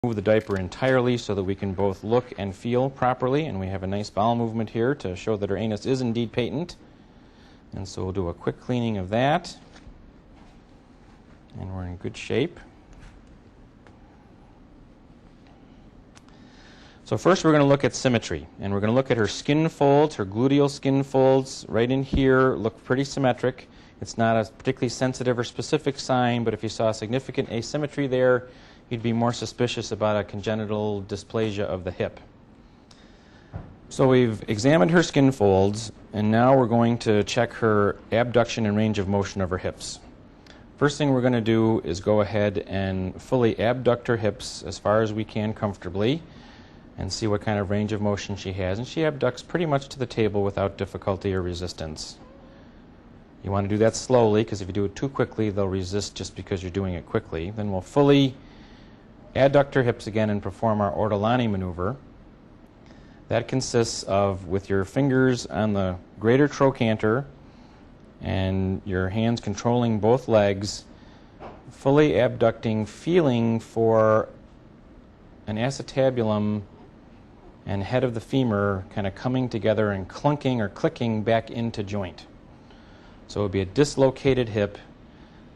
Remove the diaper entirely so that we can both look and feel properly, and we have a nice bowel movement here to show that her anus is indeed patent. And so we'll do a quick cleaning of that, and we're in good shape. So first we're going to look at symmetry, and we're going to look at her skin folds, her gluteal skin folds right in here look pretty symmetric. It's not a particularly sensitive or specific sign, but if you saw a significant asymmetry there, you'd be more suspicious about a congenital dysplasia of the hip. So we've examined her skin folds, and now we're going to check her abduction and range of motion of her hips. First thing we're going to do is go ahead and fully abduct her hips as far as we can comfortably and see what kind of range of motion she has. And she abducts pretty much to the table without difficulty or resistance. You want to do that slowly, because if you do it too quickly, they'll resist just because you're doing it quickly. Then we'll fully adduct her hips again and perform our ortolani maneuver. That consists of, with your fingers on the greater trochanter and your hands controlling both legs, fully abducting, feeling for an acetabulum and head of the femur kind of coming together and clunking or clicking back into joint. So it would be a dislocated hip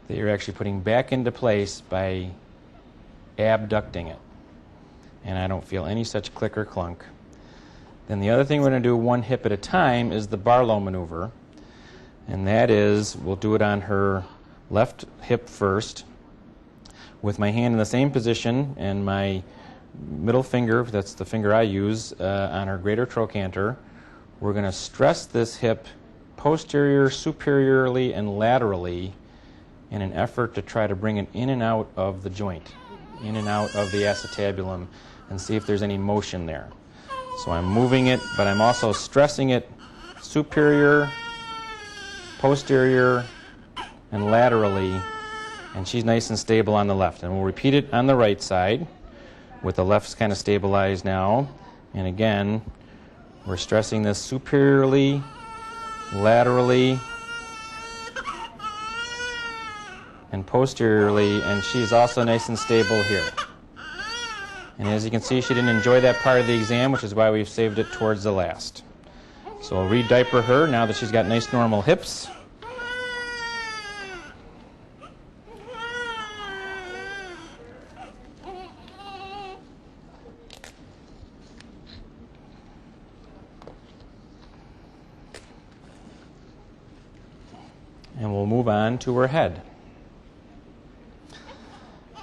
that you're actually putting back into place by abducting it. And I don't feel any such click or clunk. Then the other thing we're going to do one hip at a time is the Barlow maneuver. And that is, we'll do it on her left hip first with my hand in the same position and my middle finger, that's the finger I use, on her greater trochanter. We're going to stress this hip posterior, superiorly, and laterally in an effort to try to bring it in and out of the joint, in and out of the acetabulum, and see if there's any motion there. So I'm moving it, but I'm also stressing it superior, posterior, and laterally, and she's nice and stable on the left. And we'll repeat it on the right side with the left kind of stabilized now. And again, we're stressing this superiorly, laterally, and posteriorly, and she's also nice and stable here. And as you can see, she didn't enjoy that part of the exam, which is why we've saved it towards the last. So I'll re-diaper her now that she's got nice normal hips. And we'll move on to her head.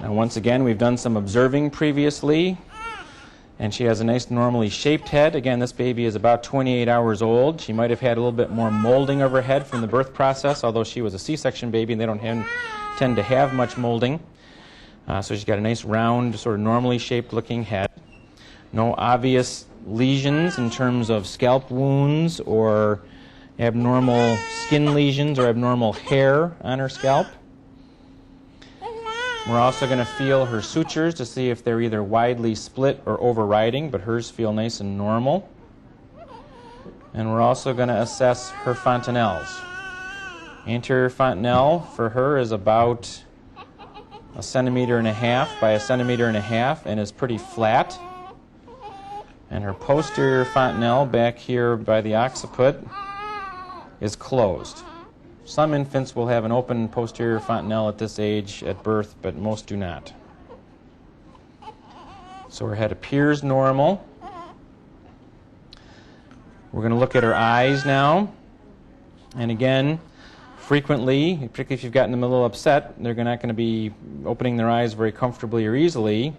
Now once again, we've done some observing previously, and she has a nice normally shaped head. Again, this baby is about 28 hours old. She might have had a little bit more molding of her head from the birth process, although she was a C-section baby and they don't tend to have much molding. So she's got a nice round, sort of normally shaped looking head. No obvious lesions in terms of scalp wounds or abnormal skin lesions or abnormal hair on her scalp. We're also going to feel her sutures to see if they're either widely split or overriding, but hers feel nice and normal. And we're also going to assess her fontanelles. Anterior fontanelle for her is about 1.5 centimeters by 1.5 centimeters and is pretty flat. And her posterior fontanelle back here by the occiput is closed. Some infants will have an open posterior fontanelle at this age at birth, but most do not. So her head appears normal. We're going to look at her eyes now. And again, frequently, particularly if you've gotten them a little upset, they're not going to be opening their eyes very comfortably or easily.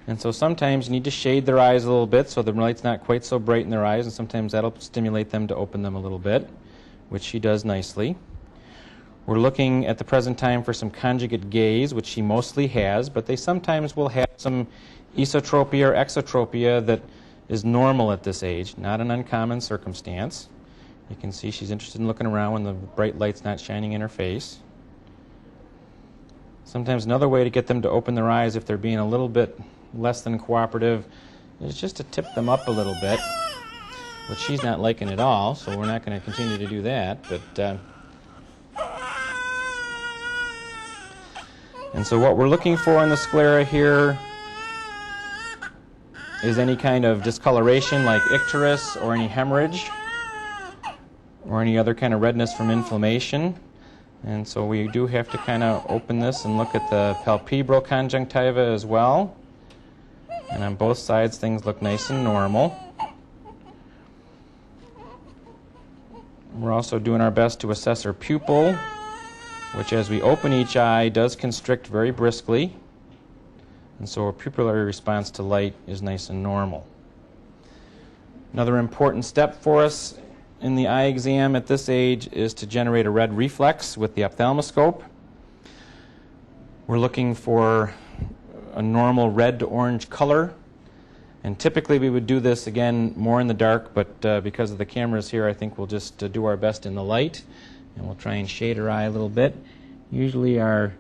And so sometimes you need to shade their eyes a little bit so the light's not quite so bright in their eyes, and sometimes that'll stimulate them to open them a little bit, which she does nicely. We're looking at the present time for some conjugate gaze, which she mostly has, but they sometimes will have some esotropia or exotropia that is normal at this age, not an uncommon circumstance. You can see she's interested in looking around when the bright light's not shining in her face. Sometimes another way to get them to open their eyes if they're being a little bit less than cooperative is just to tip them up a little bit, which she's not liking at all, so we're not going to continue to do that. And so what we're looking for in the sclera here is any kind of discoloration like icterus or any hemorrhage or any other kind of redness from inflammation. And so we do have to kind of open this and look at the palpebral conjunctiva as well. And on both sides things look nice and normal. We're also doing our best to assess her pupil, which as we open each eye does constrict very briskly. And so a pupillary response to light is nice and normal. Another important step for us in the eye exam at this age is to generate a red reflex with the ophthalmoscope. We're looking for a normal red to orange color. And typically we would do this again more in the dark, but because of the cameras here, I think we'll just do our best in the light. And we'll try and shade her eye a little bit. Usually we're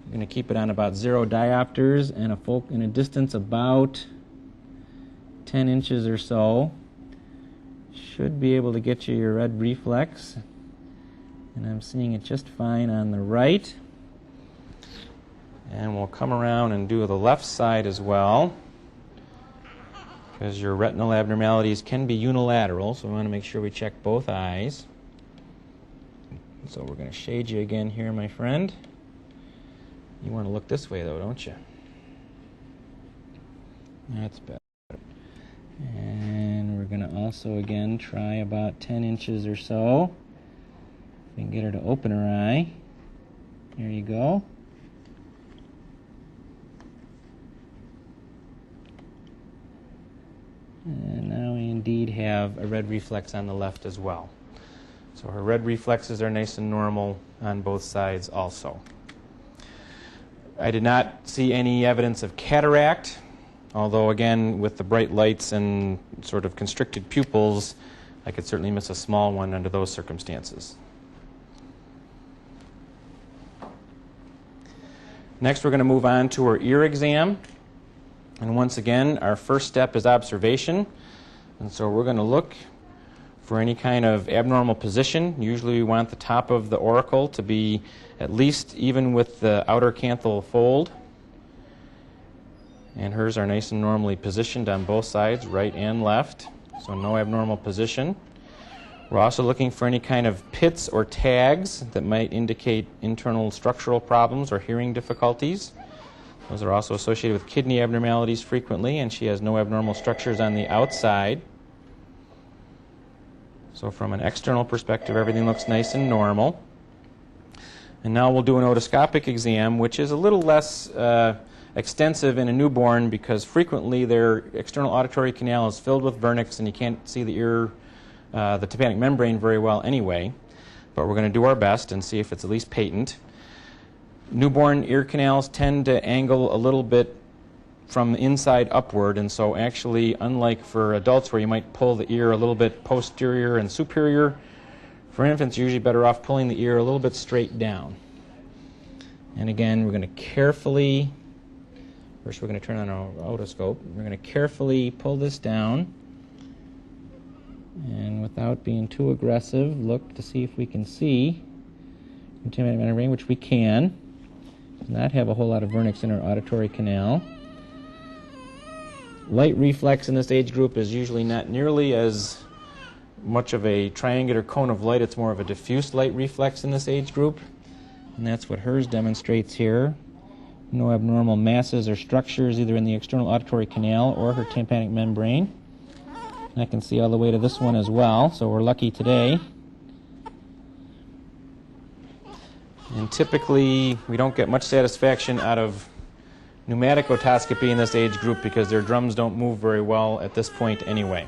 going to keep it on about 0 diopters and in a distance about 10 inches or so. Should be able to get you your red reflex. And I'm seeing it just fine on the right. And we'll come around and do the left side as well, because your retinal abnormalities can be unilateral, so we want to make sure we check both eyes. So we're going to shade you again here, my friend. You want to look this way, though, don't you? That's better. And we're going to also, again, try about 10 inches or so. If we can get her to open her eye. There you go. And now we indeed have a red reflex on the left as well. So her red reflexes are nice and normal on both sides also. I did not see any evidence of cataract, although again with the bright lights and sort of constricted pupils, I could certainly miss a small one under those circumstances. Next we're going to move on to our ear exam. And once again, our first step is observation. And so we're going to look for any kind of abnormal position. Usually we want the top of the auricle to be at least even with the outer canthal fold. And hers are nice and normally positioned on both sides, right and left. So no abnormal position. We're also looking for any kind of pits or tags that might indicate internal structural problems or hearing difficulties. Those are also associated with kidney abnormalities frequently, and she has no abnormal structures on the outside. So from an external perspective, everything looks nice and normal. And now we'll do an otoscopic exam, which is a little less extensive in a newborn because frequently their external auditory canal is filled with vernix and you can't see the ear, the tympanic membrane very well anyway. But we're going to do our best and see if it's at least patent. Newborn ear canals tend to angle a little bit from the inside upward, and so actually, unlike for adults where you might pull the ear a little bit posterior and superior, for infants you're usually better off pulling the ear a little bit straight down. And again, we're going to carefully, first we're going to turn on our otoscope, we're going to carefully pull this down, and without being too aggressive, look to see if we can see tympanic membrane, which we can. Does not have a whole lot of vernix in our auditory canal. Light reflex in this age group is usually not nearly as much of a triangular cone of light. It's more of a diffuse light reflex in this age group. And that's what hers demonstrates here. No abnormal masses or structures either in the external auditory canal or her tympanic membrane. And I can see all the way to this one as well, so we're lucky today. And typically, we don't get much satisfaction out of pneumatic otoscopy in this age group because their drums don't move very well at this point anyway.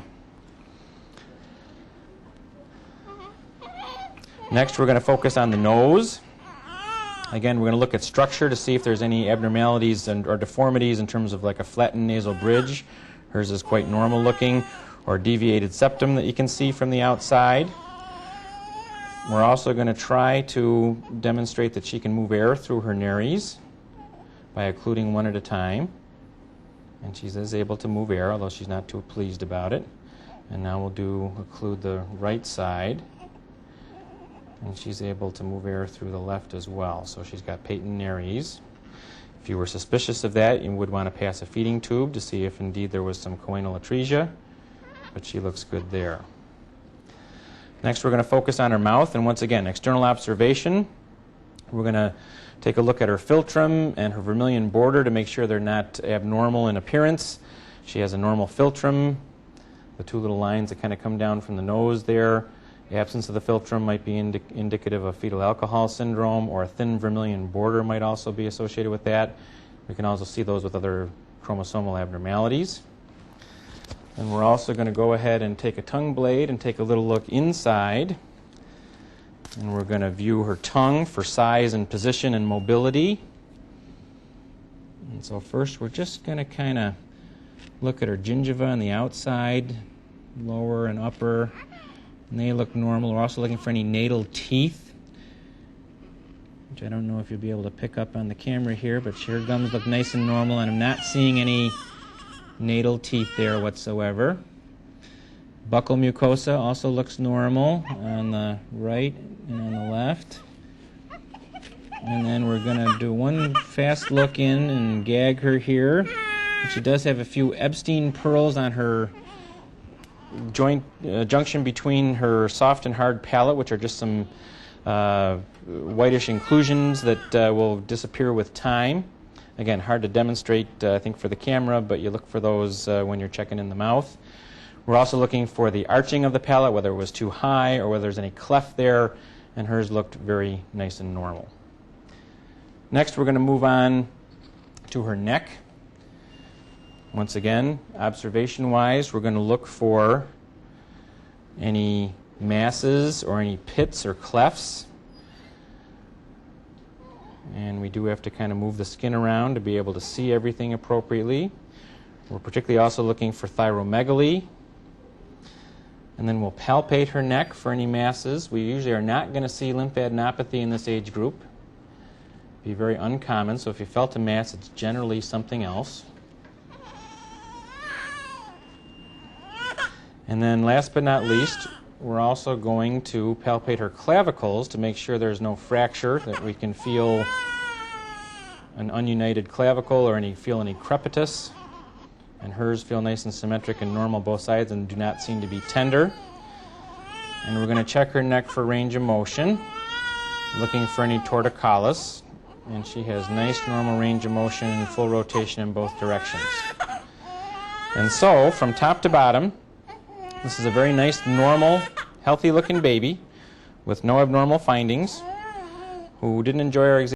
Next, we're going to focus on the nose. Again, we're going to look at structure to see if there's any abnormalities or deformities in terms of like a flattened nasal bridge. Hers is quite normal looking, or deviated septum that you can see from the outside. We're also going to try to demonstrate that she can move air through her nares by occluding one at a time. And she is able to move air, although she's not too pleased about it. And now we'll occlude the right side. And she's able to move air through the left as well. So she's got patent nares. If you were suspicious of that, you would want to pass a feeding tube to see if indeed there was some choanal atresia, but she looks good there. Next, we're going to focus on her mouth, and once again, external observation. We're going to take a look at her philtrum and her vermilion border to make sure they're not abnormal in appearance. She has a normal philtrum, the two little lines that kind of come down from the nose there. The absence of the philtrum might be indicative of fetal alcohol syndrome, or a thin vermilion border might also be associated with that. We can also see those with other chromosomal abnormalities. And we're also going to go ahead and take a tongue blade and take a little look inside. And we're going to view her tongue for size and position and mobility. And so first we're just going to kind of look at her gingiva on the outside, lower and upper. And they look normal. We're also looking for any natal teeth, which I don't know if you'll be able to pick up on the camera here, but her gums look nice and normal, and I'm not seeing any natal teeth there whatsoever. Buccal mucosa also looks normal on the right and on the left. And then we're going to do one fast look in and gag her here. And she does have a few Epstein pearls on her junction between her soft and hard palate, which are just some whitish inclusions that will disappear with time. Again, hard to demonstrate, I think, for the camera, but you look for those when you're checking in the mouth. We're also looking for the arching of the palate, whether it was too high or whether there's any cleft there, and hers looked very nice and normal. Next, we're going to move on to her neck. Once again, observation-wise, we're going to look for any masses or any pits or clefts. And we do have to kind of move the skin around to be able to see everything appropriately. We're particularly also looking for thyromegaly. And then we'll palpate her neck for any masses. We usually are not going to see lymphadenopathy in this age group. It'd be very uncommon, so if you felt a mass, it's generally something else. And then last but not least, we're also going to palpate her clavicles to make sure there's no fracture, that we can feel an ununited clavicle or feel any crepitus. And hers feel nice and symmetric and normal both sides and do not seem to be tender. And we're going to check her neck for range of motion, looking for any torticollis. And she has nice normal range of motion and full rotation in both directions. And so, from top to bottom, this is a very nice, normal, healthy-looking baby with no abnormal findings who didn't enjoy our exam.